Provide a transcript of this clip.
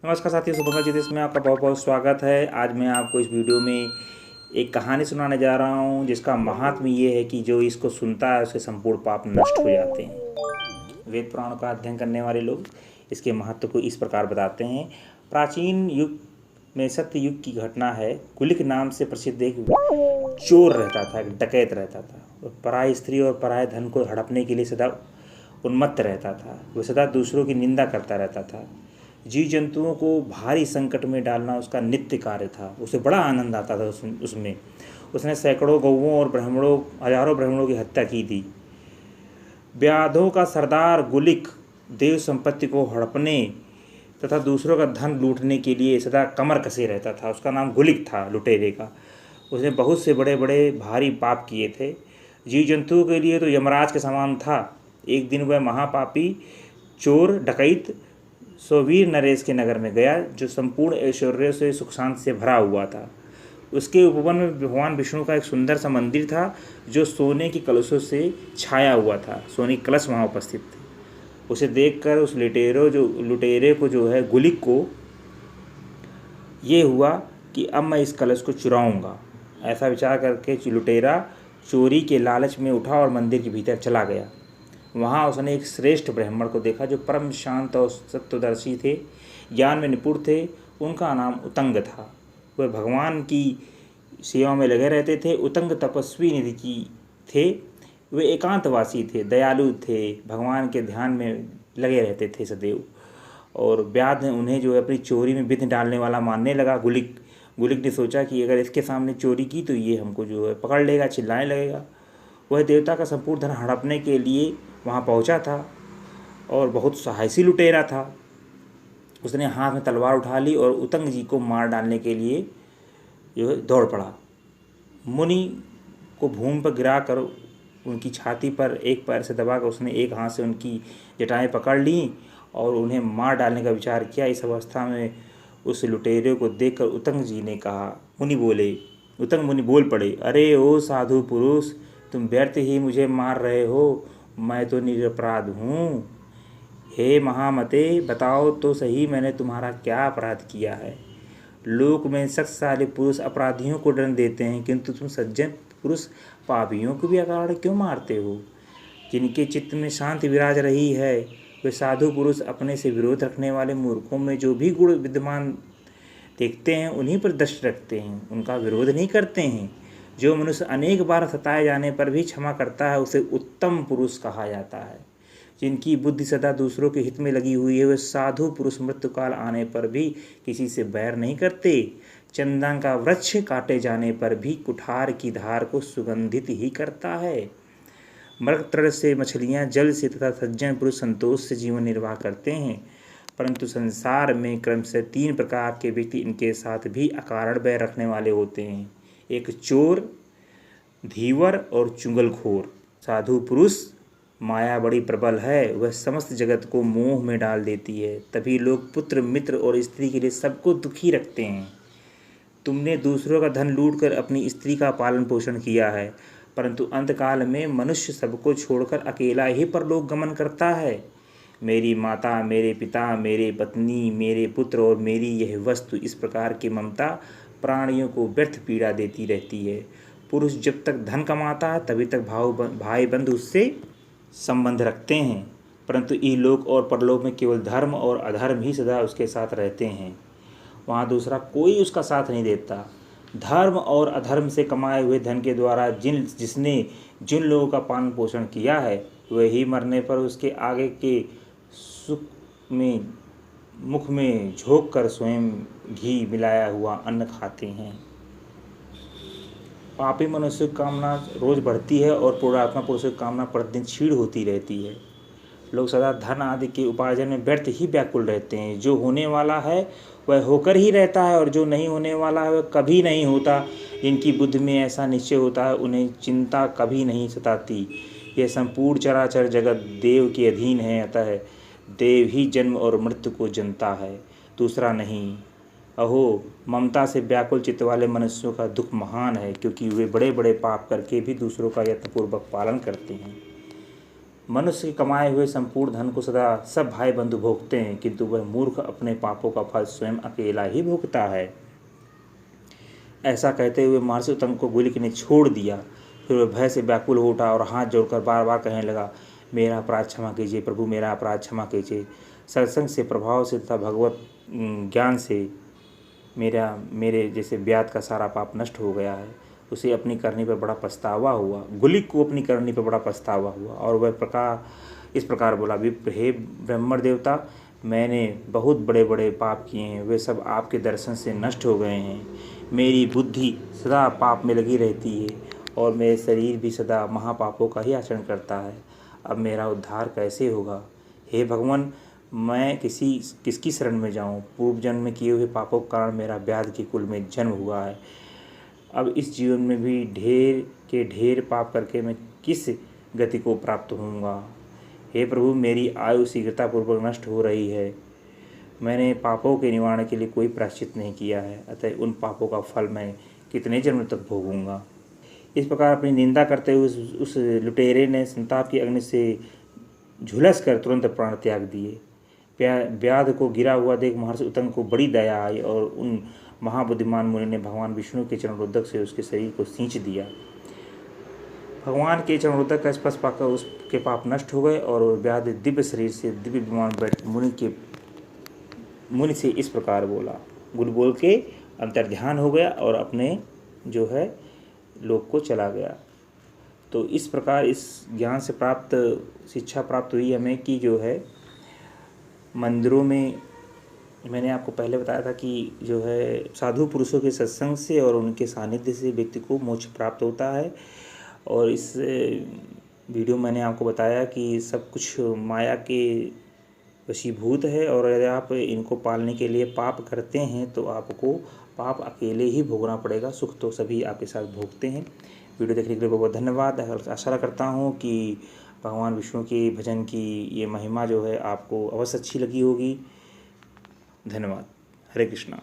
नमस्कार साथियों, शुभंकर ज्योतिष में आपका बहुत बहुत स्वागत है। आज मैं आपको इस वीडियो में एक कहानी सुनाने जा रहा हूँ जिसका महात्म्य ये है कि जो इसको सुनता है उसके संपूर्ण पाप नष्ट हो जाते हैं। वेद पुराणों का अध्ययन करने वाले लोग इसके महत्व को इस प्रकार बताते हैं। प्राचीन युग में सत्य युग की घटना है। कुलिक नाम से प्रसिद्ध एक चोर रहता था, एक डकैत रहता था। पराई स्त्री और पराये धन को हड़पने के लिए सदा उन्मत्त रहता था। वह सदा दूसरों की निंदा करता रहता था। जीव जंतुओं को भारी संकट में डालना उसका नित्य कार्य था। उसे बड़ा आनंद आता था उसमें। उसने सैकड़ों गौओं और ब्राह्मणों, हजारों ब्राह्मणों की हत्या की थी। व्याधों का सरदार गुलिक देव संपत्ति को हड़पने तथा दूसरों का धन लूटने के लिए सदा कमर कसे रहता था। उसका नाम गुलिक था, लुटेरे का। उसने बहुत से बड़े बड़े भारी पाप किए थे। जीव जंतुओं के लिए तो यमराज के समान था। एक दिन वह महापापी चोर डकैत सोवीर नरेश के नगर में गया, जो संपूर्ण ऐश्वर्य से सुख शांति से भरा हुआ था। उसके उपवन में भगवान विष्णु का एक सुंदर सा मंदिर था, जो सोने की कलशों से छाया हुआ था। सोने के कलश वहाँ उपस्थित थे। उसे देखकर उस लुटेरे को जो है गुलिक को ये हुआ कि अब मैं इस कलश को चुराऊंगा। ऐसा विचार करके लुटेरा चोरी के लालच में उठा और मंदिर के भीतर चला गया। वहाँ उसने एक श्रेष्ठ ब्राह्मण को देखा, जो परम शांत और सत्यदर्शी थे, ज्ञान में निपुण थे। उनका नाम उतंग था। वह भगवान की सेवा में लगे रहते थे। उतंग तपस्वी निधि की थे। वे एकांतवासी थे, दयालु थे, भगवान के ध्यान में लगे रहते थे सदैव। और व्याध उन्हें जो है अपनी चोरी में विघ्न डालने वाला मानने लगा। गुलिक ने सोचा कि अगर इसके सामने चोरी की तो ये हमको जो है पकड़ लेगा, चिल्लाने लगेगा। वह देवता का संपूर्ण धन हड़पने के लिए वहाँ पहुँचा था और बहुत साहसी लुटेरा था। उसने हाथ में तलवार उठा ली और उतंग जी को मार डालने के लिए जो है दौड़ पड़ा। मुनि को भूमि पर गिरा कर उनकी छाती पर एक पैर से दबाकर उसने एक हाथ से उनकी जटाएं पकड़ लीं और उन्हें मार डालने का विचार किया। इस अवस्था में उस लुटेरे को देखकर उतंग मुनि बोल पड़े, अरे ओ साधु पुरुष, तुम व्यर्थ ही मुझे मार रहे हो, मैं तो निरपराध हूँ। हे महामते, बताओ तो सही मैंने तुम्हारा क्या अपराध किया है। लोक में शक्तिशाली पुरुष अपराधियों को दंड देते हैं, किंतु तुम सज्जन पुरुष पापियों को भी अकारण क्यों मारते हो। जिनके चित्त में शांति विराज रही है, वे साधु पुरुष अपने से विरोध रखने वाले मूर्खों में जो भी गुण विद्यमान देखते हैं उन्हीं पर दृष्टि रखते हैं, उनका विरोध नहीं करते हैं। जो मनुष्य अनेक बार सताए जाने पर भी क्षमा करता है, उसे उत्तम पुरुष कहा जाता है। जिनकी बुद्धि सदा दूसरों के हित में लगी हुई है, वे साधु पुरुष मृत्युकाल आने पर भी किसी से बैर नहीं करते। चंदन का वृक्ष काटे जाने पर भी कुठार की धार को सुगंधित ही करता है। मृग तृण से, मछलियाँ जल से तथा सज्जन पुरुष संतोष से जीवन निर्वाह करते हैं। परंतु संसार में क्रमशः 3 प्रकार के व्यक्ति इनके साथ भी अकारण बैर रखने वाले होते हैं। एक चोर, धीवर और चुगलखोर। साधु पुरुष माया बड़ी प्रबल है, वह समस्त जगत को मोह में डाल देती है। तभी लोग पुत्र, मित्र और स्त्री के लिए सबको दुखी रखते हैं। तुमने दूसरों का धन लूटकर अपनी स्त्री का पालन पोषण किया है, परंतु अंतकाल में मनुष्य सबको छोड़कर अकेला ही परलोक गमन करता है। मेरी माता, मेरे पिता, मेरे पत्नी, मेरे पुत्र और मेरी यह वस्तु, इस प्रकार की ममता प्राणियों को व्यर्थ पीड़ा देती रहती है। पुरुष जब तक धन कमाता है तभी तक भाई बंधु उससे संबंध रखते हैं, परंतु इहलोक और परलोक में केवल धर्म और अधर्म ही सदा उसके साथ रहते हैं। वहाँ दूसरा कोई उसका साथ नहीं देता। धर्म और अधर्म से कमाए हुए धन के द्वारा जिसने जिन लोगों का पालन पोषण किया है, वही मरने पर उसके आगे के सुख में मुख में झोंक कर स्वयं घी मिलाया हुआ अन्न खाते हैं। पापी मनुष्य की कामना रोज बढ़ती है और पुण्यात्मा पुरुषों की कामना प्रतिदिन क्षीण होती रहती है। लोग सदा धन आदि के उपार्जन में व्यर्थ ही व्याकुल रहते हैं। जो होने वाला है वह होकर ही रहता है और जो नहीं होने वाला है वह कभी नहीं होता। जिनकी बुद्धि में ऐसा निश्चय होता है उन्हें चिंता कभी नहीं सताती। यह संपूर्ण चराचर जगत देव के अधीन है, अतः देव ही जन्म और मृत्यु को जनता है, दूसरा नहीं। अहो, ममता से व्याकुल चित्त वाले मनुष्यों का दुख महान है, क्योंकि वे बड़े बड़े पाप करके भी दूसरों का यत्नपूर्वक पालन करते हैं। मनुष्य के कमाए हुए संपूर्ण धन को सदा सब भाई बंधु भोगते हैं, किंतु वह मूर्ख अपने पापों का फल स्वयं अकेला ही भोगता है। ऐसा कहते हुए महर्षि उत्तम को गुलिक ने छोड़ दिया। फिर वह भय से व्याकुल हो उठा और हाथ जोड़कर बार बार कहने लगा, मेरा अपराध क्षमा कीजिए प्रभु, मेरा अपराध क्षमा कीजिए। सत्संग से, प्रभाव से तथा भगवत ज्ञान से मेरे जैसे व्याध का सारा पाप नष्ट हो गया है। उसे अपनी करनी पर बड़ा पछतावा हुआ। गुलिक को अपनी करनी पर बड़ा पछतावा हुआ और वह इस प्रकार बोला, विप्र, हे ब्रह्मण देवता, मैंने बहुत बड़े बड़े पाप किए हैं, वे सब आपके दर्शन से नष्ट हो गए हैं। मेरी बुद्धि सदा पाप में लगी रहती है और मेरे शरीर भी सदा महापापों का ही आचरण करता है। अब मेरा उद्धार कैसे होगा? हे भगवान, मैं किसकी शरण में जाऊं? पूर्व जन्म में किए हुए पापों के कारण मेरा व्याध के कुल में जन्म हुआ है। अब इस जीवन में भी ढेर के ढेर पाप करके मैं किस गति को प्राप्त होऊंगा? हे प्रभु, मेरी आयु शीघ्रतापूर्वक नष्ट हो रही है। मैंने पापों के निवारण के लिए कोई प्रायश्चित नहीं किया है, अतः उन पापों का फल मैं कितने जन्म तक भोगूंगा? इस प्रकार अपनी निंदा करते हुए उस लुटेरे ने संताप की अग्नि से झुलस कर तुरंत प्राण त्याग दिए। व्याध को गिरा हुआ देख महर्षि उत्तम को बड़ी दया आई और उन महाबुद्धिमान मुनि ने भगवान विष्णु के चरणोदक से उसके शरीर को सींच दिया। भगवान के चरणोदक का स्पर्श पाकर उसके पाप नष्ट हो गए और व्याध दिव्य शरीर से दिव्य विमान बैठ मुनि से इस प्रकार बोला। गुल बोल के अंतर्ध्यान हो गया और अपने जो है लोक को चला गया। तो इस प्रकार इस ज्ञान से प्राप्त शिक्षा प्राप्त हुई हमें कि जो है मंदिरों में, मैंने आपको पहले बताया था कि जो है साधु पुरुषों के सत्संग से और उनके सानिध्य से व्यक्ति को मोक्ष प्राप्त होता है। और इस वीडियो मैंने आपको बताया कि सब कुछ माया के वशीभूत है और यदि आप इनको पालने के लिए पाप करते हैं तो आपको पाप अकेले ही भोगना पड़ेगा, सुख तो सभी आपके साथ भोगते हैं। वीडियो देखने के लिए बहुत बहुत धन्यवाद। आशा करता हूँ कि भगवान विष्णु के भजन की ये महिमा जो है आपको अवश्य अच्छी लगी होगी। धन्यवाद। हरे कृष्णा।